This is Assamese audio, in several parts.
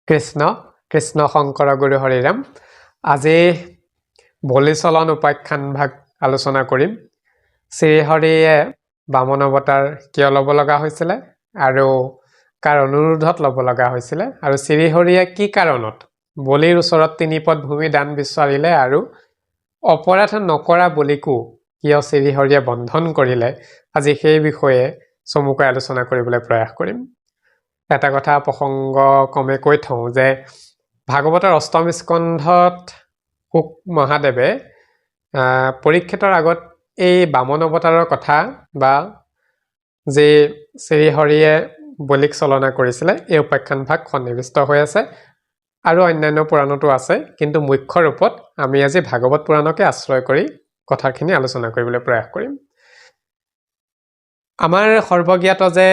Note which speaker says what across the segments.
Speaker 1: কৃষ্ণ কৃষ্ণ শংকৰ গুৰু হৰিৰাম। আজি বলিচলন উপাখ্যান ভাগ আলোচনা কৰিম। শ্ৰীহৰিয়ে বামন অৱতাৰ কিয় ল'ব লগা হৈছিলে আৰু কাৰ অনুৰোধত ল'ব লগা হৈছিলে আৰু শ্ৰীহৰিয়ে কি কাৰণত বলিৰ ওচৰত 3 পদ ভূমি দান বিচাৰিলে আৰু অপৰাধ নকৰা বলিকো কিয় শ্ৰীহৰিয়ে বন্ধন কৰিলে, আজি সেই বিষয়ে চমুকৈ আলোচনা কৰিবলৈ প্ৰয়াস কৰিম। এটা কথা প্ৰসংগ কমে কৈ থওঁ যে ভাগৱতৰ অষ্টম স্কন্ধত শুক মহাদেৱে পৰীক্ষিতৰ আগত এই বামন অৱতাৰৰ কথা বা যে শ্ৰীহৰিয়ে বলিক চলনা কৰিছিলে এই উপাখ্যান ভাগ সন্নিৱিষ্ট হৈ আছে আৰু অন্যান্য পুৰাণতো আছে, কিন্তু মুখ্য ৰূপত আমি আজি ভাগৱত পুৰাণকে আশ্ৰয় কৰি কথাখিনি আলোচনা কৰিবলৈ প্ৰয়াস কৰিম। আমাৰ সৰ্বজ্ঞাত যে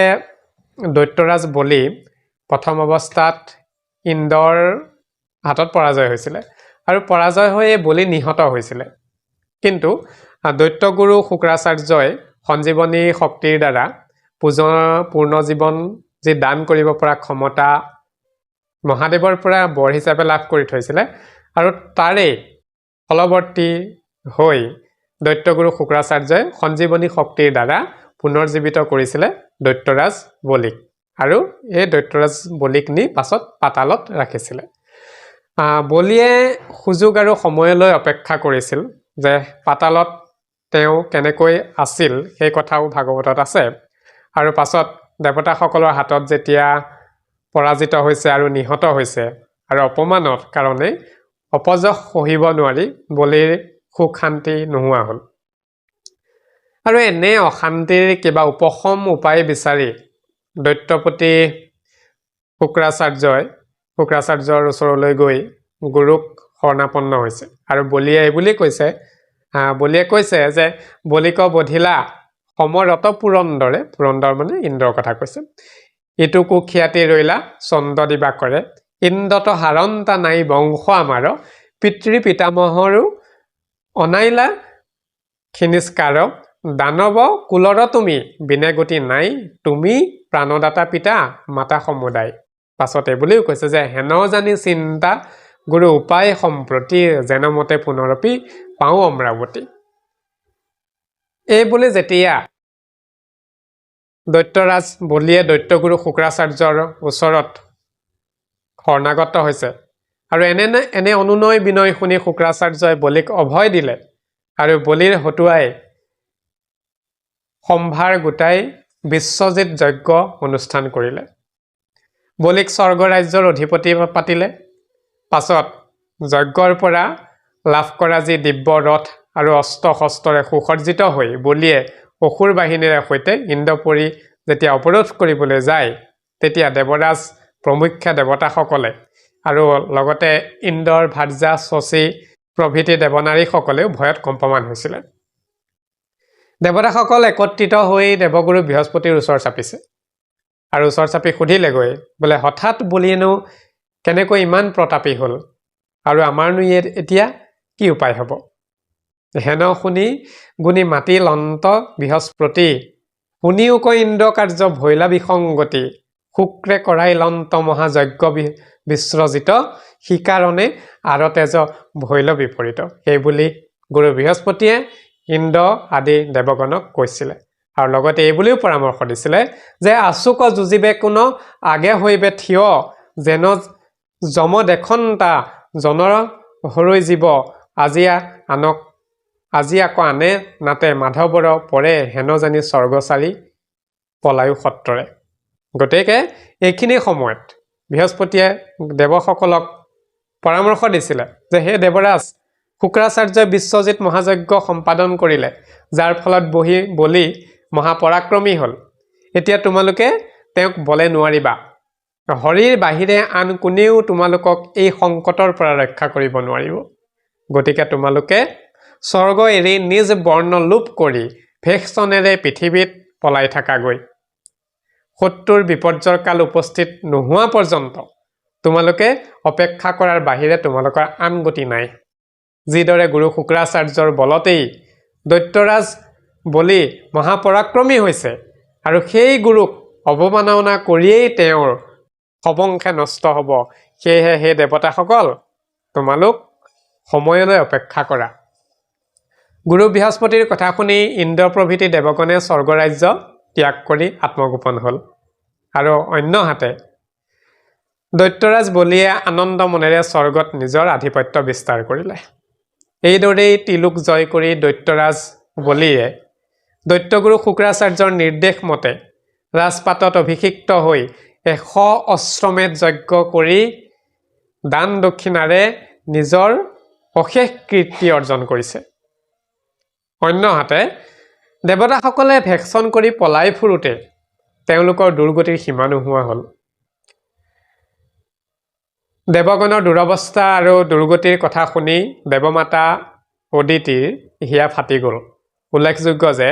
Speaker 1: দৈত্যৰাজ বলি প্ৰথম অৱস্থাত ইন্দ্ৰৰ হাতত পৰাজয় হৈছিলে আৰু পৰাজয় হৈ বলি নিহত হৈছিলে। কিন্তু দৈত্যগুৰু শুক্ৰাচাৰ্যই সঞ্জীৱনী শক্তিৰ দ্বাৰা পূৰ্ণ জীৱন যি দান কৰিব পৰা ক্ষমতা মহাদেৱৰ পৰা বৰ হিচাপে লাভ কৰি থৈছিলে আৰু তাৰে ফলৱৰ্তী হৈ দৈত্যগুৰু শুক্ৰাচাৰ্যই সঞ্জীৱনী শক্তিৰ দ্বাৰা পুনৰ্জীৱিত কৰিছিলে দৈত্যৰাজ বলিক আৰু এই দৈত্যৰাজ বলিক নি পাছত পাতালত ৰাখিছিলে। বলিয়ে সুযোগ আৰু সময়লৈ অপেক্ষা কৰিছিল যে পাতালত তেওঁ কেনেকৈ আছিল সেই কথাও ভাগৱতত আছে আৰু পাছত দেৱতাসকলৰ হাতত যেতিয়া পৰাজিত হৈছে আৰু নিহত হৈছে আৰু অপমানৰ কাৰণে অপযশ সহিব নোৱাৰি বলিৰ সুখ শান্তি নোহোৱা হ'ল আৰু এনে অশান্তিৰ কিবা উপশম উপায় বিচাৰি দৈত্যপতি শুক্ৰাচাৰ্যৰ ওচৰলৈ গৈ গুৰুক শৰণাপন্ন হৈছে আৰু বলিয়ে এইবুলি কৈছে, যে বলিক বধিলা সমৰত পুৰন্দৰে, পুৰন্দৰ মানে ইন্দ্ৰৰ কথা কৈছে, ইটো কুখ্যাতি ৰৈলা চন্দ্ৰ দিবা কৰে, ইন্দ্ৰত হাৰন্তা নাই বংশ আমাৰ, পিতৃ পিতামহৰো অনাইলা খিনিস্কাৰ, দানৱ কুলৰ তুমি বিনে গতি নাই, তুমি প্ৰাণদাতা পিতা মাতা সমুদায়। পাছতে বুলিও কৈছে যে হেন জানি চিন্তা গুৰু উপায় সম্প্ৰতি, যেনমতে পুনৰপি পাওঁ অমৰাৱতী। এই বুলি যেতিয়া দৈত্যৰাজ বলিয়ে দৈত্যগুৰু শুক্ৰাচাৰ্যৰ ওচৰত শৰণাগত হৈছে আৰু এনে অনুনয় বিনয় শুনি শুক্ৰাচাৰ্যই বলিক অভয় দিলে আৰু বলিৰ হতুৱাই সম্ভাৰ গোটাই বিশ্বজিৎ যজ্ঞ অনুষ্ঠান কৰিলে। বলিক স্বৰ্গ ৰাজ্যৰ অধিপতি পাতিলে। পাছত যজ্ঞৰ পৰা লাভ কৰা যি দিব্য ৰথ আৰু অস্ত্ৰ শস্ত্ৰৰে সুসজ্জিত হৈ বলিয়ে অসুৰ বাহিনীৰে সৈতে ইন্দ্ৰপুৰী যেতিয়া অৱৰোধ কৰিবলৈ যায়, তেতিয়া দেৱৰাজ প্ৰমুখ্য দেৱতাসকলে আৰু লগতে ইন্দ্ৰৰ ভাৰ্যা শচী প্ৰভৃতি দেৱনাৰীসকলেও ভয়ত কম্পমান হৈছিলে। দেৱতাসকল একত্ৰিত হৈ দেৱগুৰু বৃহস্পতিৰ ওচৰ চাপিছে আৰু ওচৰ চাপি সুধিলেগৈ বোলে হঠাৎ বলিয়েনো কেনেকৈ ইমান প্ৰতাপী হ'ল আৰু আমাৰনো এতিয়া কি উপায় হ'ব? হেন শুনি গুণী মাতি লন্ত বৃহস্পতি, শুনিও কৈ ইন্দ্ৰ কাৰ্য ভৈলা বিসংগতি, শুক্ৰে কৰাই লন্ত মহাযজ্ঞ বিস্ৰজিত, সিকাৰণে আৰ তেজ ভৈল বিপৰীত। সেই বুলি গুৰু বৃহস্পতিয়ে ইন্দ্ৰ আদি দেৱগণক কৈছিলে আৰু লগতে এই বুলিও পৰামৰ্শ দিছিলে যে আচুক যুঁজিবে কোনো আগে হৈবে থিয়, যেন যম দেখন্তা জনৰ হৰৈ জীৱ, আজি আকৌ আনে নাতে মাধৱৰ পৰে, হেন জানি স্বৰ্গচাৰী পলায়ু সত্ৰৰে। গতিকে এইখিনি সময়ত বৃহস্পতিয়ে দেৱসকলক পৰামৰ্শ দিছিলে যে হে দেৱৰাজ, শুক্ৰাচাৰ্যই বিশ্বজিৎ মহাযজ্ঞ সম্পাদন কৰিলে, যাৰ ফলত বলি মহাপৰাক্ৰমী হ'ল। এতিয়া তোমালোকে তেওঁক বলে নোৱাৰিবা। হৰিৰ বাহিৰে আন কোনেও তোমালোকক এই সংকটৰ পৰা ৰক্ষা কৰিব নোৱাৰিব। গতিকে তোমালোকে স্বৰ্গ এৰি নিজ বৰ্ণ লোপ কৰি ভেষণেৰে পৃথিৱীত পলাই থাকাগৈ। শত্ৰুৰ বিপৰ্যৰ কাল উপস্থিত নোহোৱা পৰ্যন্ত তোমালোকে অপেক্ষা কৰাৰ বাহিৰে তোমালোকৰ আন গতি নাই। যিদৰে গুৰু শুক্ৰাচাৰ্যৰ বলতেই দৈত্যৰাজ বলি মহাপৰাক্ৰমী হৈছে আৰু সেই গুৰুক অৱমাননা কৰিয়েই তেওঁৰ সবংশে নষ্ট হ'ব সেয়েহে হে দেৱতাসকল তোমালোক সময়লৈ অপেক্ষা কৰা গুৰু বৃহস্পতিৰ কথা শুনি ইন্দ্ৰ প্ৰভৃতি দেৱগণে স্বৰ্গৰাজ্য ত্যাগ কৰি আত্মগোপন হ'ল আৰু অন্যহাতে দৈত্যৰাজ বলিয়ে আনন্দ মনেৰে স্বৰ্গত নিজৰ আধিপত্য বিস্তাৰ কৰিলে এইদৰেই তিলোক জয় কৰি দৈত্যৰাজ বলিয়ে দৈত্যগুৰু শুক্ৰাচাৰ্যৰ নিৰ্দেশ মতে ৰাজপাটত অভিষিক্ত হৈ 100 অশ্বমেধ যজ্ঞ কৰি দান দক্ষিণাৰে নিজৰ অশেষ কীৰ্তি অৰ্জন কৰিছে অন্যহাতে দেৱতাসকলে ভেকচন কৰি পলাই ফুৰোতে তেওঁলোকৰ দুৰ্গতিৰ সীমা নোহোৱা হ'ল দেৱগণৰ দুৰৱস্থা আৰু দুৰ্গতিৰ কথা শুনি দেৱমাতা অদিতিৰ হিয়া ফাটি গ'ল উল্লেখযোগ্য যে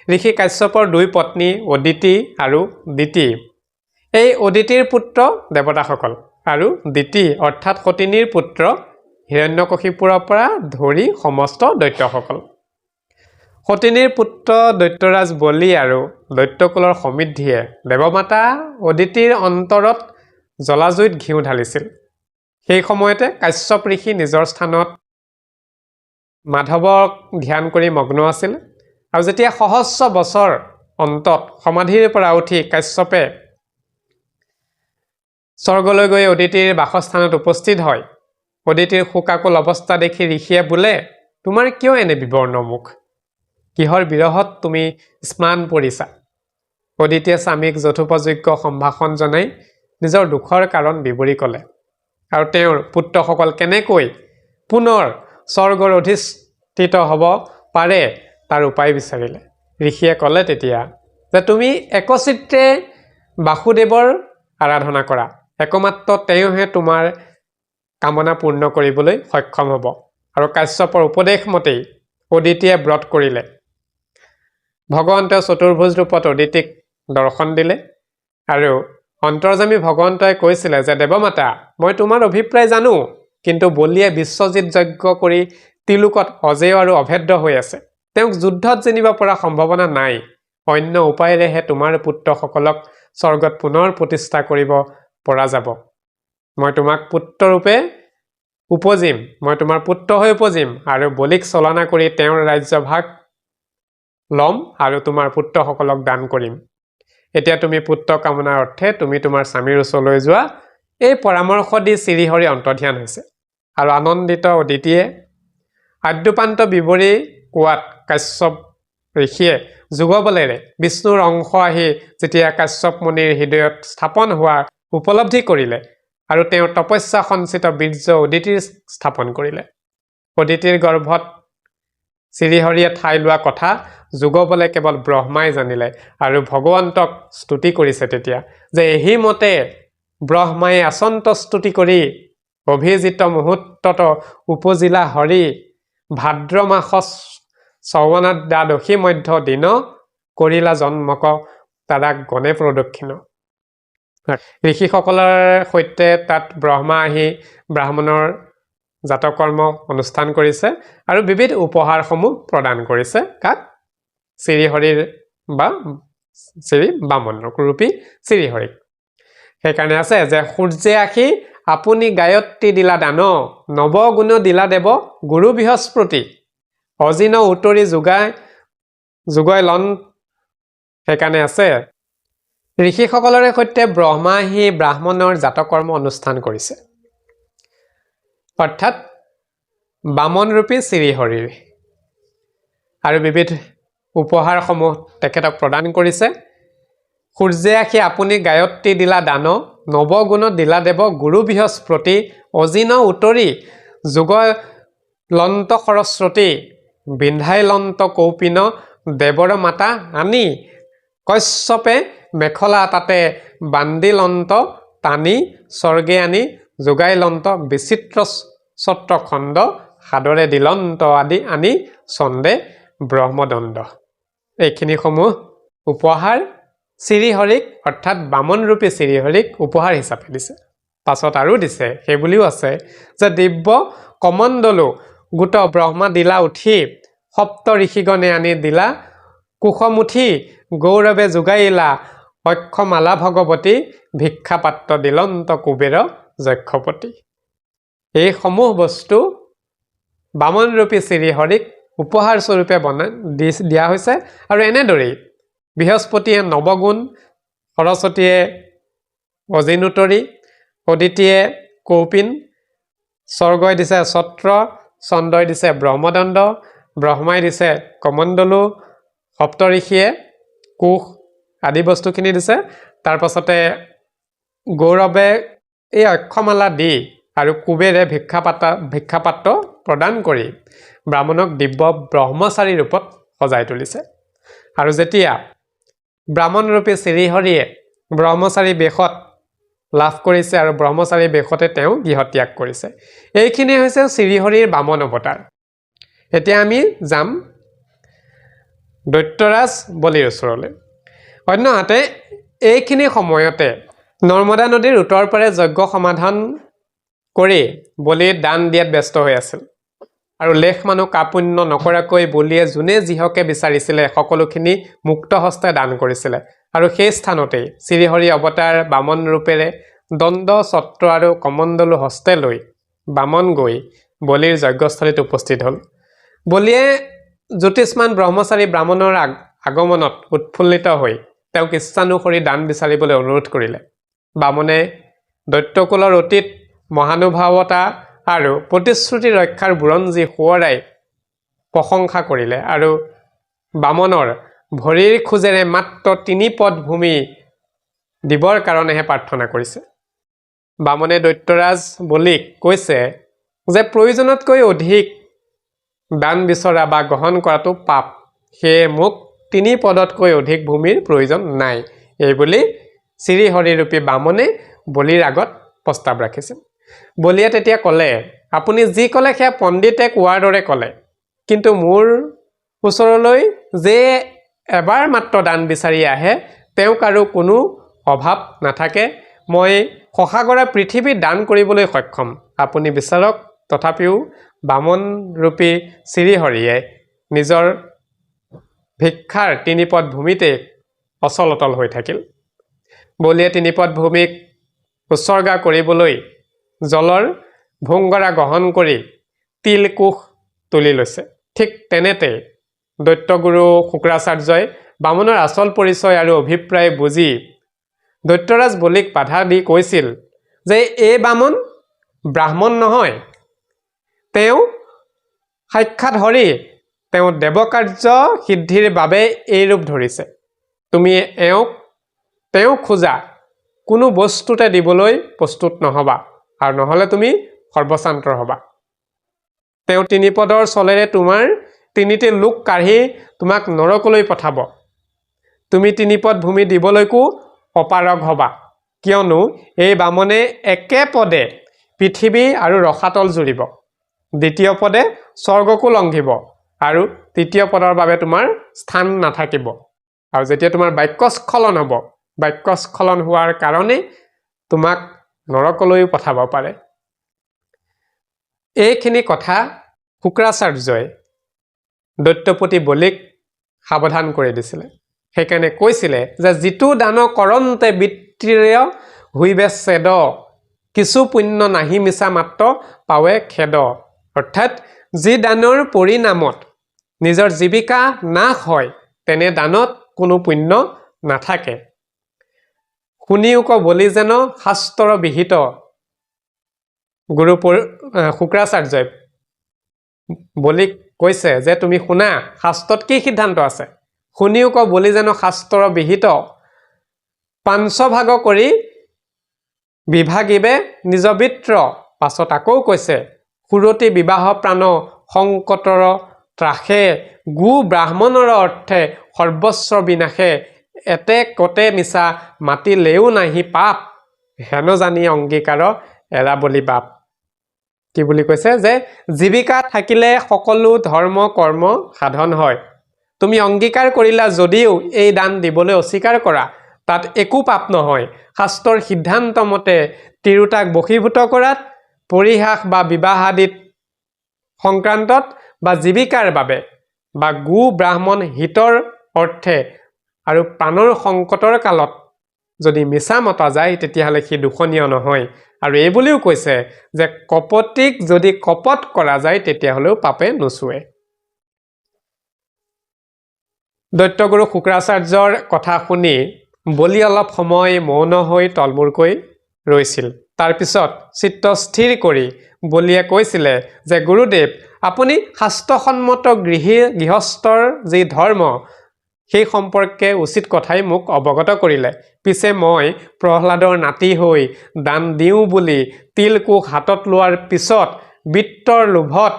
Speaker 1: ঋষি কাশ্যপৰ 2 পত্নী অদিতি আৰু দিতি এই অদিতিৰ পুত্ৰ দেৱতাসকল আৰু দিতি অৰ্থাৎ সতিনীৰ পুত্ৰ হিৰণ্যকশিপুৰৰ পৰা ধৰি সমস্ত দৈত্যসকল সতিনীৰ পুত্ৰ দৈত্যৰাজ বলি আৰু দৈত্যকুলৰ সমৃদ্ধিয়ে দেৱমাতা অদিতিৰ অন্তৰত জলাজুইত ঘিউ ঢালিছিল সেই সময়তে কাশ্যপ ঋষি নিজৰ স্থানত মাধৱক ধ্যান কৰি মগ্ন আছিল আৰু যেতিয়া সহস্ৰ বছৰ অন্তত সমাধিৰ পৰা উঠি কাশ্যপে স্বৰ্গলৈ গৈ অদিতিৰ বাসস্থানত উপস্থিত হয় অদিতিৰ শোকাকুল অৱস্থা দেখি ঋষিয়ে বোলে তোমাৰ কিয় এনে বিবৰ্ণ মুখ কিহৰ বিৰহত তুমি স্নান পৰিছা অদিতিয়ে স্বামীক যথোপযোগ্য সম্ভাষণ জনাই নিজৰ দুখৰ কাৰণ বিৱৰি ক'লে আৰু তেওঁৰ পুত্ৰসকল কেনেকৈ পুনৰ স্বৰ্গৰ অধিষ্ঠিত হ'ব পাৰে তাৰ উপায় বিচাৰিলে ঋষিয়ে ক'লে তেতিয়া যে তুমি একচিত্তে বাসুদেৱৰ আৰাধনা কৰা একমাত্ৰ তেওঁহে তোমাৰ কামনা পূৰ্ণ কৰিবলৈ সক্ষম হ'ব আৰু কাশ্যপৰ উপদেশ মতেই অদিতিয়ে ব্ৰত কৰিলে ভগৱন্তই চতুৰ্ভুজ ৰূপত অদিতিক দৰ্শন দিলে আৰু অন্তৰ্যামী ভগৱন্তই কৈছিলে যে দেৱমাতা মই তোমাৰ অভিপ্ৰায় জানো কিন্তু বলিয়ে বিশ্বজিৎ যজ্ঞ কৰি তিলোকত অজেয় আৰু অভেদ্য হৈ আছে তেওঁক যুদ্ধত যেনিব পৰা সম্ভাৱনা নাই অন্য উপায়েৰেহে তোমাৰ পুত্ৰসকলক স্বৰ্গত পুনৰ প্ৰতিষ্ঠা কৰিব পৰা যাব মই তোমাক পুত্ৰৰূপে উপজিম মই তোমাৰ পুত্ৰ হৈ উপজিম আৰু বলিক চলনা কৰি তেওঁৰ ৰাজ্যভাগ লম আৰু তোমাৰ পুত্ৰসকলক দান কৰিম এতিয়া তুমি পুত্ৰ কামনাৰ অৰ্থে তুমি তোমাৰ স্বামীৰ ওচৰলৈ যোৱা এই পৰামৰ্শ দি শ্ৰীহৰি অন্তৰ্ধান হৈছে আৰু আনন্দিত অদিতিয়ে আদ্যপান্ত বিৱৰি কোৱাত কাশ্যপ ঋষিয়ে যুগবলেৰে বিষ্ণুৰ অংশ আহি যেতিয়া কাশ্যপ মুনিৰ হৃদয়ত স্থাপন হোৱা উপলব্ধি কৰিলে আৰু তেওঁৰ তপস্যা সঞ্চিত বীৰ্য অদিতিৰ স্থাপন কৰিলে অদিতিৰ গৰ্ভত শ্ৰীহৰিয়ে ঠাই লোৱা কথা যুগবলে কেৱল ব্ৰহ্মাই জানিলে আৰু ভগৱন্তক স্তুতি কৰিছে তেতিয়া যে এই মতে ব্ৰহ্মাই আচন্ত স্তুতি কৰি অভিজিত মুহূৰ্তত উপজিলা হৰি ভাদ্ৰ মাস শ্ৰৱণাত দ্বাদশী মধ্য দিন কৰিলা জন্মক তাৰাক গণে প্ৰদক্ষিণ ঋষিসকলৰ সৈতে তাত ব্ৰহ্মা আহি ব্ৰাহ্মণৰ জাতকৰ্ম অনুষ্ঠান কৰিছে আৰু বিবিধ উপহাৰসমূহ প্ৰদান কৰিছে কাক শ্ৰীহৰিৰ বা শ্ৰী বামন ৰূপী শ্ৰীহৰিক সেইকাৰণে আছে যে সূৰ্যে আখি আপুনি গায়ত্ৰী দিলা দান নৱগুণ দিলা দেৱ গুৰু বৃহস্পতি অজিন উত্তৰি যোগাই লন সেইকাৰণে আছে ঋষিসকলৰে সৈতে ব্ৰহ্মা আহি ব্ৰাহ্মণৰ জাতকৰ্ম অনুষ্ঠান কৰিছে অৰ্থাৎ বামন ৰূপী শ্ৰীহৰিৰ আৰু বিবিধ উপহাৰসমূহ তেখেতক প্ৰদান কৰিছে সূৰ্যে আখি আপুনি গায়ত্ৰী দিলা দান নৱগুণ দিলা দেৱ গুৰু বৃহস্পতি অজিন উত্তৰি যুগলন্ত সৰস্বতী বিন্ধাইলন্ত কৌপিন দেৱৰ মাতা আনি কশ্যপে মেখলা তাতে বান্দিলন্ত টানি স্বৰ্গে আনি যোগাইলন্ত বিচিত্ৰ ছত্ৰখণ্ড সাদৰে দিলন্ত আদি আনি চন্দে ব্ৰহ্মদণ্ড এইখিনিসমূহ উপহাৰ শ্ৰীহৰিক অৰ্থাৎ বামন ৰূপী শ্ৰীহৰিক উপহাৰ হিচাপে দিছে পাছত আৰু দিছে সেই বুলিও আছে যে দিব্য কমণ্ডলো গোট ব্ৰহ্মা দিলা উঠি সপ্ত ঋষিগণে আনি দিলা কুশমুঠি গৌৰৱে যোগাইলা অক্ষমালা ভগৱতী ভিক্ষাপাত্ৰ দিলন্ত কুবেৰ যক্ষপতি। এই সমূহ বস্তু বামনৰূপী শ্ৰীহৰিক উপহাৰ স্বৰূপে দিয়া হৈছে। আৰু এনেদৰেই বৃহস্পতিয়ে নৱগুণ, সৰস্বতীয়ে অজিনোতৰী, অদিতিয়ে কৌপিন, স্বৰ্গই দিছে ছত্ৰ, চন্দ্ৰই দিছে ব্ৰহ্মদণ্ড, ব্ৰহ্মাই দিছে কমণ্ডলু, সপ্তঋষিয়ে কোষ আদি বস্তুখিনি দিছে। তাৰ পাছতে গৌৰৱে এই অক্ষমালা দি আৰু কুবেৰে ভিক্ষাপাত্ৰ প্ৰদান কৰি ব্ৰাহ্মণক দিব্য ব্ৰহ্মচাৰী ৰূপত সজাই তুলিছে। আৰু যেতিয়া ব্ৰাহ্মণৰূপী শ্ৰীহৰিয়ে ব্ৰহ্মচাৰী বেশত লাভ কৰিছে আৰু ব্ৰহ্মচাৰী বেশতে তেওঁ গৃহত্যাগ কৰিছে। এইখিনি হৈছে শ্ৰীহৰিৰ বামন অৱতাৰ। এতিয়া আমি যাম দৈত্যৰাজ বলিৰ ওচৰলৈ। অন্যহাতে এইখিনি সময়তে নৰ্মদা নদীৰ উত্তৰ পাৰে যজ্ঞ সমাধান কৰি বলিৰ দান দিয়াত ব্যস্ত হৈ আছিল। আৰু লেখ মানুহ কাপুণ্য নকৰাকৈ বলিয়ে যোনে যিহকে বিচাৰিছিলে সকলোখিনি মুক্ত হস্তে দান কৰিছিলে। আৰু সেই স্থানতেই শ্ৰীহৰি অৱতাৰ বামন ৰূপেৰে দণ্ড, ছত্ৰ আৰু কমণ্ডলু হস্তে লৈ বামন গৈ বলিৰ যজ্ঞস্থলীত উপস্থিত হ'ল। বলিয়ে জ্যোতিষ্মান ব্ৰহ্মচাৰী ব্ৰাহ্মণৰ আগমনত উৎফুল্লিত হৈ তেওঁক ইচ্ছানুসৰি দান বিচাৰিবলৈ অনুৰোধ কৰিলে। বামনে দৈত্যকুলৰ অতীত মহানুভাৱতা আৰু প্ৰতিশ্ৰুতি ৰক্ষাৰ বুৰঞ্জী সোঁৱৰাই প্ৰশংসা কৰিলে আৰু বামনৰ ভৰিৰ খোজেৰে মাত্ৰ 3 পদ ভূমি দিবৰ কাৰণেহে প্ৰাৰ্থনা কৰিছে। বামনে দৈত্যৰাজ বলিক কৈছে যে প্ৰয়োজনতকৈ অধিক দান বিচৰা বা গ্ৰহণ কৰাটো পাপ, সেয়ে মোক 3 পদতকৈ অধিক ভূমিৰ প্ৰয়োজন নাই। এইবুলি শ্ৰীহৰিৰূপী বামনে বলিৰ আগত প্ৰস্তাৱ ৰাখিছিল। বলিয়ে তেতিয়া ক'লে, আপুনি যি ক'লে সেয়া পণ্ডিতে কোৱাৰ দৰে ক'লে, কিন্তু মোৰ ওচৰলৈ যে এবাৰ মাত্ৰ দান বিচাৰি আহে তেওঁক আৰু কোনো অভাৱ নাথাকে। মই শশাগৰা পৃথিৱী দান কৰিবলৈ সক্ষম, আপুনি বিচাৰক। তথাপিও বামন ৰূপী শ্ৰীহৰিয়ে নিজৰ ভিক্ষাৰ 3 পদ ভূমিতে অচল অটল হৈ থাকিল। বলিয়ে 3 পদ ভূমিক উৎসৰ্গা কৰিবলৈ জলৰ ভোংগৰা গ্ৰহণ কৰি তিল কোষ তুলি লৈছে। ঠিক তেনেতে দৈত্যগুৰু শুক্ৰাচাৰ্যই বামনৰ আচল পৰিচয় আৰু অভিপ্ৰায় বুজি দৈত্যৰাজ বলিক বাধা দি কৈছিল যে এই বামন ব্ৰাহ্মণ নহয়, তেওঁ সাক্ষাৎ হৰি, তেওঁ দেৱকাৰ্য সিদ্ধিৰ বাবে এই ৰূপ ধৰিছে। তুমি তেওঁ খোজা কোনো বস্তুতে দিবলৈ প্ৰস্তুত নহবা, আৰু নহ'লে তুমি সৰ্বশান্ত হবা। তেওঁ 3 পদৰ চলেৰে তোমাৰ 3টি লোক কাঢ়ি তোমাক নৰকলৈ পঠাব। তুমি 3 পদ ভূমি দিবলৈকো অপাৰগ হবা, কিয়নো এই বামনে একে পদে পৃথিৱী আৰু ৰসাতল জুৰিব, 2য় পদে স্বৰ্গকো লংঘিব, আৰু 3য় পদৰ বাবে তোমাৰ স্থান নাথাকিব। আৰু যেতিয়া তোমাৰ বাক্যস্খলন হ'ব, বাক্যস্খলন হোৱাৰ কাৰণে তোমাক নৰকলৈও পঠাব পাৰে। এইখিনি কথা শুক্ৰাচাৰ্যই দৈত্যপতি বলিক সাৱধান কৰি দিছিলে। সেইকাৰণে কৈছিলে যে যিটো দান কৰন্তে বৃত্তিৰে হুইবে ছেদ, কিছু পুণ্য নাহি মিছা মাত্ৰ পাৱে খেদ। অৰ্থাৎ যি দানৰ পৰিণামত নিজৰ জীৱিকা নাশ হয় তেনে দানত কোনো পুণ্য নাথাকে। শুনিও বলি যেন শাস্ত্ৰ বিহিত। গুৰু শুক্ৰাচাৰ্যই বলিক কৈছে যে তুমি শুনা, শাস্ত্ৰত কি সিদ্ধান্ত আছে। শুনিও বলি যেন শাস্ত্ৰ বিহিত, 5 ভাগ কৰি বিভাগিবে নিজ বিত্ৰ। পাছত আকৌ কৈছে, সুৰতি বিবাহ প্ৰাণ সংকটৰ ত্ৰাসে, গু ব্ৰাহ্মণৰ অৰ্থে সৰ্বস্ব বিনাশে, এতে কতে মিছা মাতিলেও নাহি পাপ, হেন জানি অংগীকাৰ এৰা বলি বাপ। কি বুলি কৈছে যে জীৱিকা থাকিলে সকলো ধৰ্ম কৰ্ম সাধন হয়। তুমি অংগীকাৰ কৰিলা যদিও এই দান দিবলৈ অস্বীকাৰ কৰা, তাত একো পাপ নহয়। শাস্ত্ৰৰ সিদ্ধান্ত মতে তিৰোতাক বশীভূত কৰাত, পৰিহাস বা বিবাহ আদিত সংক্ৰান্তত বা জীৱিকাৰ বাবে বা গু ব্ৰাহ্মণ হিতৰ অৰ্থে আৰু প্ৰাণৰ সংকটৰ কালত যদি মিছা মতা যায় তেতিয়াহ'লে সি দূষণীয় নহয় আৰু এই বুলিও কৈছে যে কপটিক যদি কপট কৰা যায় তেতিয়াহ'লেও পাপে নোচোৱে দৈত্যগুৰু শুক্ৰাচাৰ্যৰ কথা শুনি বলি অলপ সময় মৌন হৈ তলমূৰকৈ ৰৈছিল তাৰ পিছত চিত্ত স্থিৰ কৰি বলিয়ে কৈছিলে যে গুৰুদেৱ আপুনি শাস্ত্ৰসন্মত গৃহস্থৰ যি ধৰ্ম সেই সম্পৰ্কে উচিত কথাই মোক অৱগত কৰিলে পিছে মই প্ৰহ্লাদৰ নাতি হৈ দান দিওঁ বুলি তিলকুক হাতত লোৱাৰ পিছত বিত্তৰ লোভত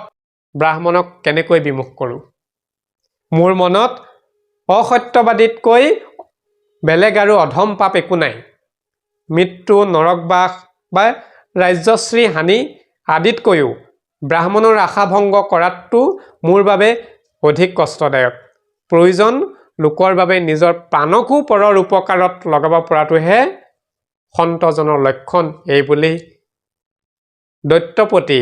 Speaker 1: ব্ৰাহ্মণক কেনেকৈ বিমুখ কৰোঁ মোৰ মনত অসত্যবাদীতকৈ বেলেগ আৰু অধম পাপ একো নাই মৃত্যু নৰকবাস বা ৰাজ্যশ্ৰী হানি আদিতকৈও ব্ৰাহ্মণৰ আশাভংগ কৰাটো মোৰ বাবে অধিক কষ্টদায়ক প্ৰয়োজন লোকৰ বাবে নিজৰ প্ৰাণকো পৰৰ উপকাৰত লগাব পৰাটোহে সন্তজনৰ লক্ষণ এই বুলি দৈত্যপতি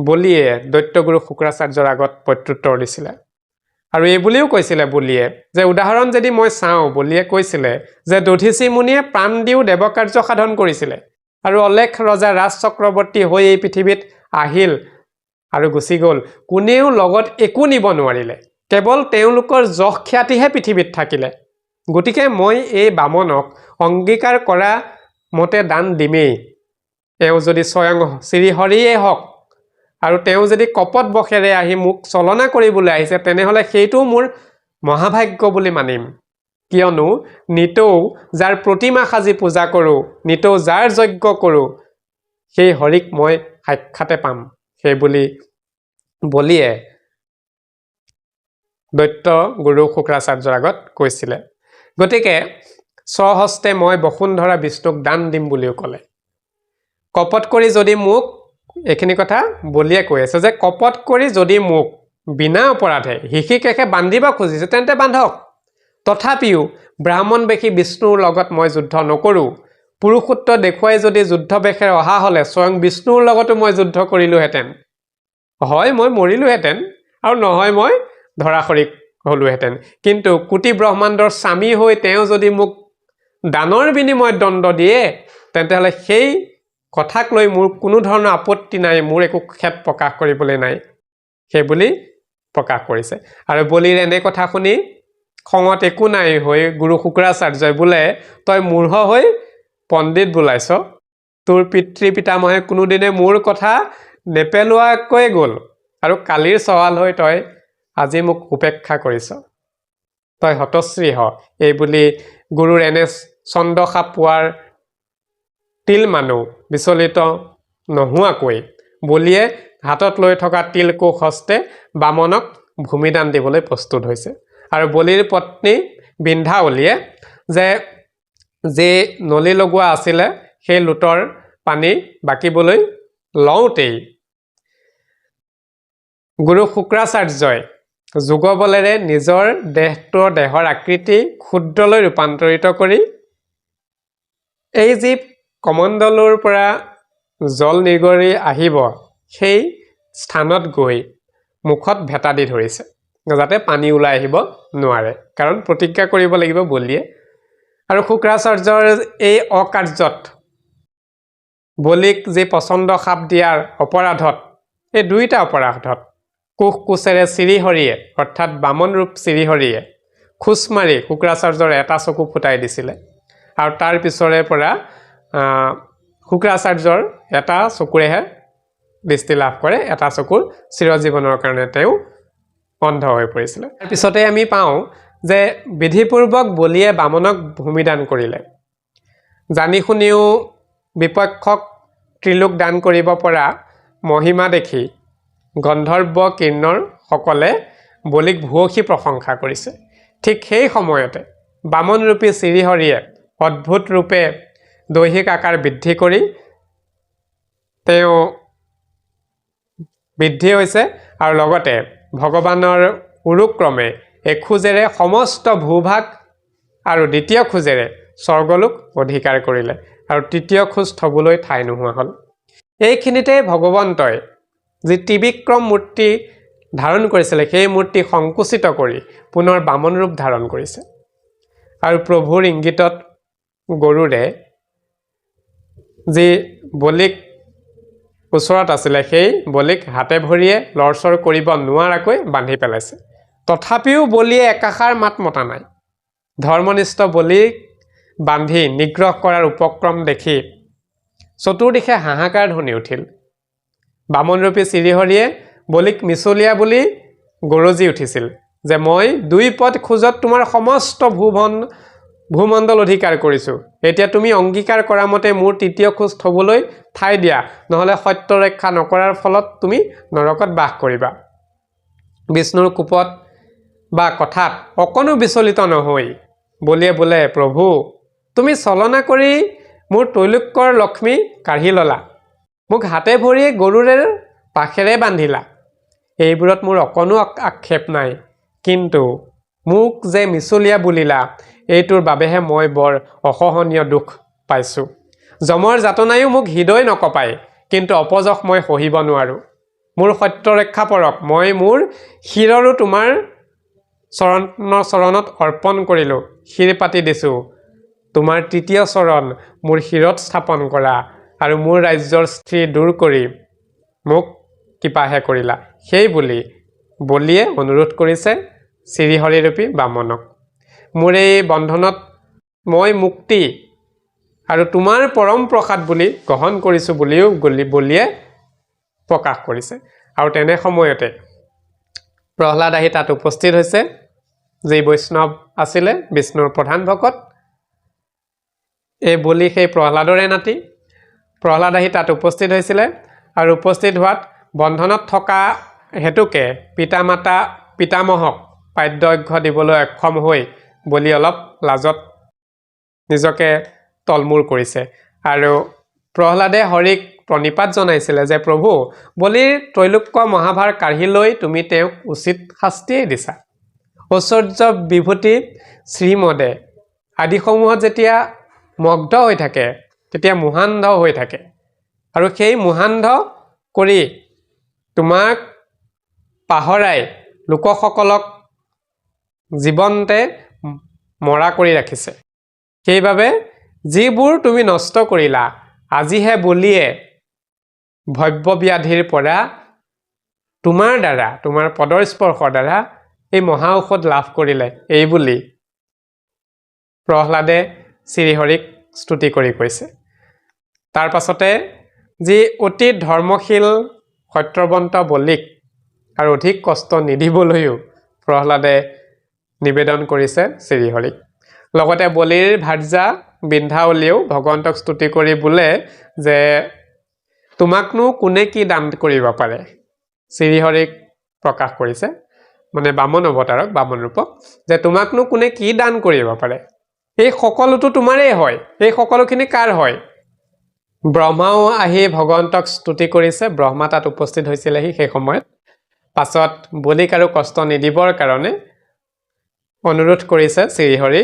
Speaker 1: বলিয়ে দৈত্যগুৰু শুক্ৰাচাৰ্যৰ আগত প্ৰত্যুত্তৰ দিছিলে আৰু এই বুলিও কৈছিলে বলিয়ে যে উদাহৰণ যদি মই চাওঁ বলিয়ে কৈছিলে যে দধিচি মুনিয়ে প্ৰাণ দিও দেৱকাৰ্য সাধন কৰিছিলে আৰু অলেখ ৰজা ৰাজ চক্ৰৱৰ্তী হৈ এই পৃথিৱীত আহিল আৰু গুচি গ'ল কোনেও লগত একো নিব নোৱাৰিলে কেৱল তেওঁলোকৰ যশ খ্যাতিহে পৃথিৱীত থাকিলে গতিকে মই এই বামনক অংগীকাৰ কৰা মতে দান দিমেই এওঁ যদি স্বয়ং শ্ৰীহৰিয়ে হওক আৰু তেওঁ যদি কপট বখেৰে আহি মোক চলনা কৰিবলৈ আহিছে তেনেহ'লে সেইটো মোৰ মহাভাগ্য বুলি মানিম কিয়নো নিতৌ যাৰ প্ৰতিমা সাজি পূজা কৰোঁ নিতৌ যাৰ যজ্ঞ কৰোঁ সেই হৰিক মই সাক্ষাতে পাম সেই বুলি বলিয়ে দৈত্য গুৰু শুক্ৰাচাৰ্যৰ আগত কৈছিলে গতিকে স্বহস্তে মই বসুন্ধৰা বিষ্ণুক দান দিম বুলিও ক'লে কপট কৰি যদি মোক এইখিনি কথা বলিয়ে কৈ আছে যে কপট কৰি যদি মোক বিনা অপৰাধে হিশিকেশে বান্ধিব খুজিছে তেন্তে বান্ধক তথাপিও ব্ৰাহ্মণ বেশী বিষ্ণুৰ লগত মই যুদ্ধ নকৰোঁ পুৰুষোত্ত দেখুৱাই যদি যুদ্ধ বেশেৰে অহা হ'লে স্বয়ং বিষ্ণুৰ লগতো মই যুদ্ধ কৰিলোহেঁতেন হয় মই মৰিলোহেঁতেন আৰু নহয় মই ধৰাশৰিক হলোহেঁতেন কিন্তু কোটি ব্ৰহ্মাণ্ডৰ স্বামী হৈ তেওঁ যদি মোক দানৰ বিনিময়ত দণ্ড দিয়ে তেন্তেহ'লে সেই কথাক লৈ মোৰ কোনো ধৰণৰ আপত্তি নাই মোৰ একো খেদ প্ৰকাশ কৰিবলৈ নাই সেই বুলি প্ৰকাশ কৰিছে আৰু বলিৰ এনে কথা শুনি খঙত একো নাই হৈ গুৰু শুক্ৰাচাৰ্যই বোলে তই মূৰ্খ হৈ পণ্ডিত বোলাইছ তোৰ পিতৃ পিতামহে কোনোদিনে মোৰ কথা নেপেলোৱাকৈ গ'ল আৰু কালিৰ সৱাল হৈ তই আজি মোক উপেক্ষা কৰিছ তই হতশ্ৰী হ এই বুলি গুৰুৰ এনে চন্দসা পোৱাৰ তিল মানুহ বিচলিত নোহোৱাকৈ বলিয়ে হাতত লৈ থকা তিলকুক হস্তে বামনক ভূমিদান দিবলৈ প্ৰস্তুত হৈছে আৰু বলিৰ পত্নী বিন্ধ্যাৱলীয়ে যে নলি লগোৱা আছিলে সেই লুটৰ পানী বাকিবলৈ লওঁতেই গুৰু শুক্ৰাচাৰ্যই যোগবলেৰে নিজৰ দেহৰ আকৃতি ক্ষুদ্ৰলৈ ৰূপান্তৰিত কৰি এই যি কমণ্ডলৰ পৰা জল নিগৰি আহিব সেই স্থানত গৈ মুখত ভেটা দি ধৰিছে যাতে পানী ওলাই আহিব নোৱাৰে কাৰণ প্ৰতিজ্ঞা কৰিব লাগিব বলিয়ে আৰু শুক্ৰাচাৰ্যৰ এই অকাৰ্যত বলিক যি পচন্দ সাপ দিয়াৰ অপৰাধত এই দুইটা অপৰাধত কোচেৰে শ্ৰীহৰিয়ে অৰ্থাৎ বামন ৰূপ শ্ৰীহৰিয়ে খোজ মাৰি শুক্ৰাচাৰ্যৰ এটা চকু ফুটাই দিছিলে আৰু তাৰ পিছৰে পৰা শুক্ৰাচাৰ্যৰ এটা চকুৰেহে দৃষ্টি লাভ কৰে এটা চকুৰ চিৰজীৱনৰ কাৰণে তেওঁ অন্ধ হৈ পৰিছিলে তাৰপিছতে আমি পাওঁ যে বিধিপূৰ্বক বলিয়ে বামনক ভূমিদান কৰিলে জানি শুনিও বিপক্ষক ত্ৰিলোক দান কৰিব পৰা মহিমা দেখি গন্ধৰ্ব কিন্নৰ সকলে বলিক ভূয়সী প্ৰশংসা কৰিছে ঠিক সেই সময়তে বামন ৰূপী শ্ৰীহৰিয়ে অদ্ভুত ৰূপে দৈহিক আকাৰ বৃদ্ধি কৰি তেওঁ বৃদ্ধি হৈছে আৰু লগতে ভগৱানৰ উৰুক্ৰমে এখোজেৰে সমস্ত ভূভাগ আৰু দ্বিতীয় খোজেৰে স্বৰ্গলোক অধিকাৰ কৰিলে আৰু তৃতীয় খোজ থবলৈ ঠাই নোহোৱা হ'ল এইখিনিতে ভগৱন্তই যি ত্ৰিবিক্ৰম মূৰ্তি ধাৰণ কৰিছিলে সেই মূৰ্তি সংকুচিত কৰি পুনৰ বামন ৰূপ ধাৰণ কৰিছে আৰু প্ৰভুৰ ইংগিতত গৰুৰে যি বলিক ওচৰত আছিলে সেই বলিক হাতে ভৰিয়ে লৰচৰ কৰিব নোৱাৰাকৈ বান্ধি পেলাইছে। তথাপিও বলিয়ে একাষাৰ মাত মতা নাই। ধৰ্মনিষ্ঠ বলিক বান্ধি নিগ্ৰহ কৰাৰ উপক্ৰম দেখি চতুৰ্দিশে হাহাকাৰ ধ্বনি উঠিল। বামনৰূপী শ্ৰীহৰিয়ে বলিক মিছলীয়া বুলি গৰজি উঠিছিল যে মই 2 পদ খোজত তোমাৰ সমস্ত ভূমণ্ডল অধিকাৰ কৰিছোঁ। এতিয়া তুমি অংগীকাৰ কৰা মতে মোৰ 3য় খোজ থবলৈ ঠাই দিয়া, নহ'লে সত্য ৰক্ষা নকৰাৰ ফলত তুমি নৰকত বাস কৰিবা। বিষ্ণুৰ কোপত বা কথাত অকণো বিচলিত নহৈ বলিয়ে বোলে, প্ৰভু তুমি চলনা কৰি মোৰ তৈলুক্যৰ লক্ষ্মী কাঢ়ি ললা, মোক হাতে ভৰিয়ে গৰুৰে পাশেৰে বান্ধিলা। এইবোৰত মোৰ অকণো আক্ষেপ নাই, কিন্তু মোক যে মিছলীয়া বুলিলা এইটোৰ বাবেহে মই বৰ অসহনীয় দুখ পাইছোঁ। যমৰ যাতনায়ো মোক হৃদয় নকপায়, কিন্তু অপযশ মই সহিব নোৱাৰোঁ। মোৰ সত্য ৰক্ষা পৰক, মই মোৰ শিৰৰো তোমাৰ চৰণত অৰ্পণ কৰিলোঁ, শিৰ পাতি দিছোঁ। তোমাৰ 3য় চৰণ মোৰ শিৰত স্থাপন কৰা আৰু মোৰ ৰাজ্যৰ স্থিৰ দূৰ কৰি মোক কৃপাহে কৰিলা। সেই বুলি বলিয়ে অনুৰোধ কৰিছে শ্ৰীহৰিৰূপী বামনক। মোৰ এই বন্ধনত মই মুক্তি আৰু তোমাৰ পৰম প্ৰসাদ বুলি গ্ৰহণ কৰিছোঁ বুলিও বলিয়ে প্ৰকাশ কৰিছে। আৰু তেনে সময়তে প্ৰহ্লাদ আহি তাত উপস্থিত হৈছে। যি বৈষ্ণৱ আছিলে বিষ্ণুৰ প্ৰধান ভকত, এই বলি সেই প্ৰহ্লাদৰে নাতি। প্ৰহ্লাদ আহি তাত উপস্থিত হৈছিলে আৰু উপস্থিত হোৱাত বন্ধনত থকা হেতুকে পিতামহক পাদ্যৰ্ঘ্য দিবলৈ অক্ষম হৈ বলি অলপ লাজত নিজকে তলমূৰ কৰিছে। আৰু প্ৰহ্লাদে হৰিক প্ৰণিপাত জনাইছিলে যে প্ৰভু বলিৰ ত্ৰৈলোক্য মহাভাৰ কাঢ়ি লৈ তুমি তেওঁক উচিত শাস্তিয়েই দিছা। ঐশ্বৰ্য বিভূতি শ্ৰীমদে আদিসমূহত যেতিয়া মগ্ধ হৈ থাকে তেতিয়া মোহান্ধ হৈ থাকে, আৰু সেই মোহান্ধ কৰি তোমাক পাহৰাই লোকসকলক জীৱন্তে মৰা কৰি ৰাখিছে। সেইবাবে যিবোৰ তুমি নষ্ট কৰিলা, আজিহে বলিয়ে ভব্য ব্যাধিৰ পৰা তোমাৰ দ্বাৰা, তোমাৰ পদৰ স্পৰ্শৰ দ্বাৰা এই মহা ঔষধ লাভ কৰিলে। এই বুলি প্ৰহ্লাদে শ্ৰীহৰিক স্তুতি কৰি কৈছে। তাৰ পাছতে যি অতি ধৰ্মশীল সত্যৱন্ত বলিক আৰু অধিক কষ্ট নিদিবলৈও প্ৰহ্লাদে নিবেদন কৰিছে শ্ৰীহৰিক। লগতে বলিৰ ভাৰ্যা বিন্ধ্যাৱলীয়েও ভগৱন্তক স্তুতি কৰি বোলে যে তোমাকনো কোনে কি দান কৰিব পাৰে। শ্ৰীহৰিক প্ৰকাশ কৰিছে, মানে বামন অৱতাৰক, বামন ৰূপক, যে তোমাকনো কোনে কি দান কৰিব পাৰে, এই সকলোটো তোমাৰেই হয়, এই সকলোখিনি কাৰ হয়। ব্ৰহ্মাও আহি ভগৱন্তক স্তুতি কৰিছে। ব্ৰহ্মা তাত উপস্থিত হৈছিলেহি সেই সময়ত। পাছত বলিক আৰু কষ্ট নিদিবৰ কাৰণে অনুৰোধ কৰিছে শ্ৰীহৰি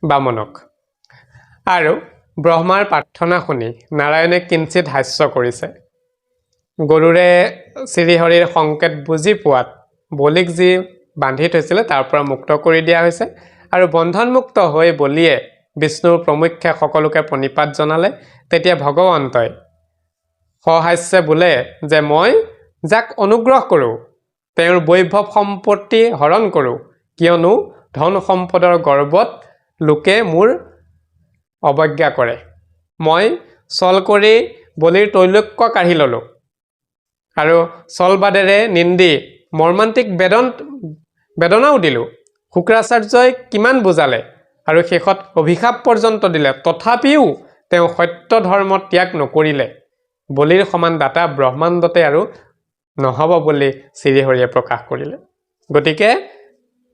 Speaker 1: বামনক। আৰু ব্ৰহ্মাৰ প্ৰাৰ্থনা শুনি নাৰায়ণে কিঞ্চিত হাস্য কৰিছে। গৰুৰে শ্ৰীহৰিৰ সংকেত বুজি পোৱাত বলিক যি বান্ধি থৈছিলে তাৰ পৰা মুক্ত কৰি দিয়া হৈছে। আৰু বন্ধনমুক্ত হৈ বলিয়ে বিষ্ণুৰ প্ৰমুখ্যে সকলোকে প্ৰণিপাত জনালে। তেতিয়া ভগৱন্তই সহাস্যে বোলে যে মই যাক অনুগ্ৰহ কৰোঁ তেওঁৰ বৈভৱ সম্পত্তি হৰণ কৰোঁ, কিয়নো ধন সম্পদৰ গৰ্বত লোকে মোৰ অৱজ্ঞা কৰে। মই চল কৰি বলিৰ তৈলক্য কাঢ়ি ল'লোঁ আৰু চলবাদেৰে নিন্দি মৰ্মান্তিক বেদনাও দিলোঁ। শুক্ৰাচাৰ্যই কিমান বুজালে আৰু শেষত অভিশাপ পৰ্যন্ত দিলে, তথাপিও তেওঁ সত্য ধৰ্ম ত্যাগ নকৰিলে। বলিৰ সমান দাতা ব্ৰহ্মাণ্ডতে আৰু নহ'ব বুলি শ্ৰীহৰিয়ে প্ৰকাশ কৰিলে। গতিকে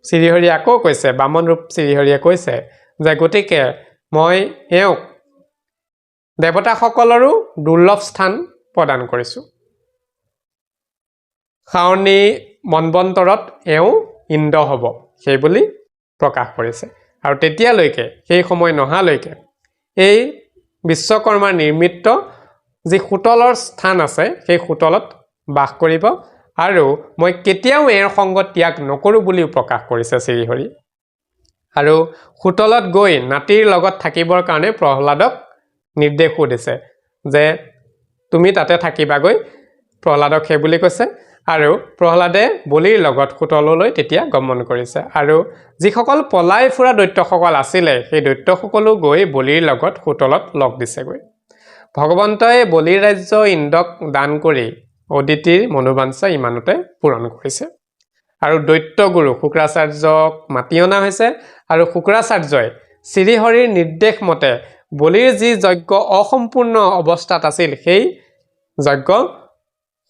Speaker 1: শ্ৰীহৰিয়ে আকৌ কৈছে, বামন ৰূপ শ্ৰীহৰিয়ে কৈছে যে গতিকে মই এওঁক দেৱতাসকলৰো দুৰ্লভ স্থান প্ৰদান কৰিছোঁ। শাওণী মন্বন্তৰত এওঁ ইন্দ্ৰ হ'ব, সেই বুলি প্ৰকাশ কৰিছে। আৰু তেতিয়ালৈকে, সেই সময় নহালৈকে এই বিশ্বকৰ্মাৰ নিৰ্মিত যি শোতলৰ স্থান আছে সেই শোতলত বাস কৰিব, আৰু মই কেতিয়াও এওঁৰ সংগ ত্যাগ নকৰোঁ বুলিও প্ৰকাশ কৰিছে শ্ৰীহৰি। আৰু হোটেলত গৈ নাতিৰ লগত থাকিবৰ কাৰণে প্ৰহ্লাদক নিৰ্দেশো দিছে যে তুমি তাতে থাকিবাগৈ, প্ৰহ্লাদক সেই বুলি কৈছে। আৰু প্ৰহ্লাদে বলিৰ লগত হোটেললৈ তেতিয়া গমন কৰিছে। আৰু যিসকল পলাই ফুৰা দৈত্যসকল আছিলে সেই দৈত্যসকলো গৈ বলিৰ লগত হোটেলত লগ দিছেগৈ। ভগৱন্তই বলিৰ ৰাজ্য ইন্দ্ৰক দান কৰি অদিতিৰ মনোবাঞ্ছা ইমানতে পূৰণ কৰিছে। আৰু দৈত্যগুৰু শুক্ৰাচাৰ্যক মাতি অনা হৈছে আৰু শুক্ৰাচাৰ্যই শ্ৰীহৰিৰ নিৰ্দেশ মতে বলিৰ যি যজ্ঞ অসম্পূৰ্ণ অৱস্থাত আছিল সেই যজ্ঞ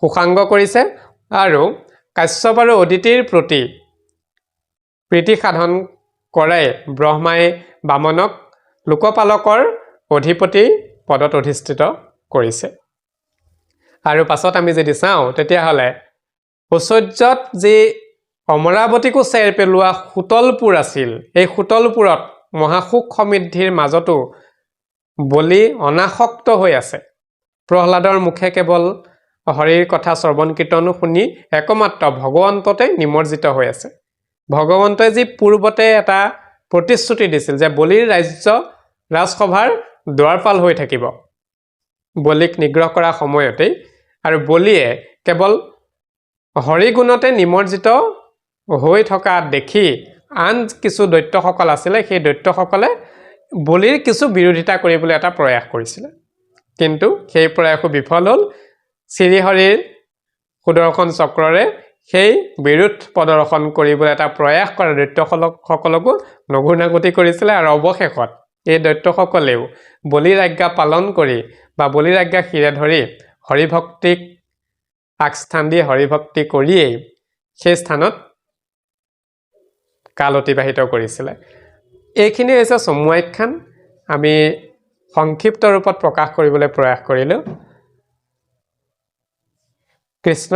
Speaker 1: সুসাংগ কৰিছে আৰু কাশ্যপ আৰু অদিতিৰ প্ৰতি প্ৰীতি সাধন কৰাই ব্ৰহ্মাই বামনক লোকপালকৰ অধিপতি পদত অধিষ্ঠিত কৰিছে। আৰু পাছত আমি যদি চাওঁ তেতিয়াহ'লে ঐশ্বৰ্যত যি অমৰাৱতীকো চেৰ পেলোৱা হোটলপুৰ আছিল, এই হোটলপুৰত মহাসুখ সমৃদ্ধিৰ মাজতো বলি অনাসক্ত হৈ আছে। প্ৰহ্লাদৰ মুখে কেৱল হৰিৰ কথা শ্ৰৱণ কীৰ্তনো শুনি একমাত্ৰ ভগৱন্ততে নিমজ্জিত হৈ আছে। ভগৱন্তই যি পূৰ্বতে এটা প্ৰতিশ্ৰুতি দিছিল যে বলিৰ ৰাজ্য ৰাজসভাৰ দুৱাৰপাল হৈ থাকিব বলিক নিগ্ৰহ কৰা সময়তেই, আৰু বলিয়ে কেৱল হৰিগুণতে নিমজ্জিত হৈ থকা দেখি আন কিছু দৈত্যসকল আছিলে সেই দৈত্যসকলে বলিৰ কিছু বিৰোধিতা কৰিবলৈ এটা প্ৰয়াস কৰিছিলে, কিন্তু সেই প্ৰয়াসো বিফল হ'ল। শ্ৰীহৰিৰ সুদৰ্শন চক্ৰৰে সেই বিৰোধ প্ৰদৰ্শন কৰিবলৈ এটা প্ৰয়াস কৰা দৈত্যসকলকো নগুণাগতি কৰিছিলে। আৰু অৱশেষত এই দৈত্যসকলেও বলিৰ আজ্ঞা পালন কৰি বা বলিৰ আজ্ঞা শিৰে ধৰি হৰিভক্তিক আগস্থান দি হৰিভক্তি কৰিয়েই সেই স্থানত কাল অতিবাহিত কৰিছিলে। এইখিনি হৈছে চমু আখ্যান, আমি সংক্ষিপ্ত ৰূপত প্ৰকাশ কৰিবলৈ প্ৰয়াস কৰিলোঁ। কৃষ্ণ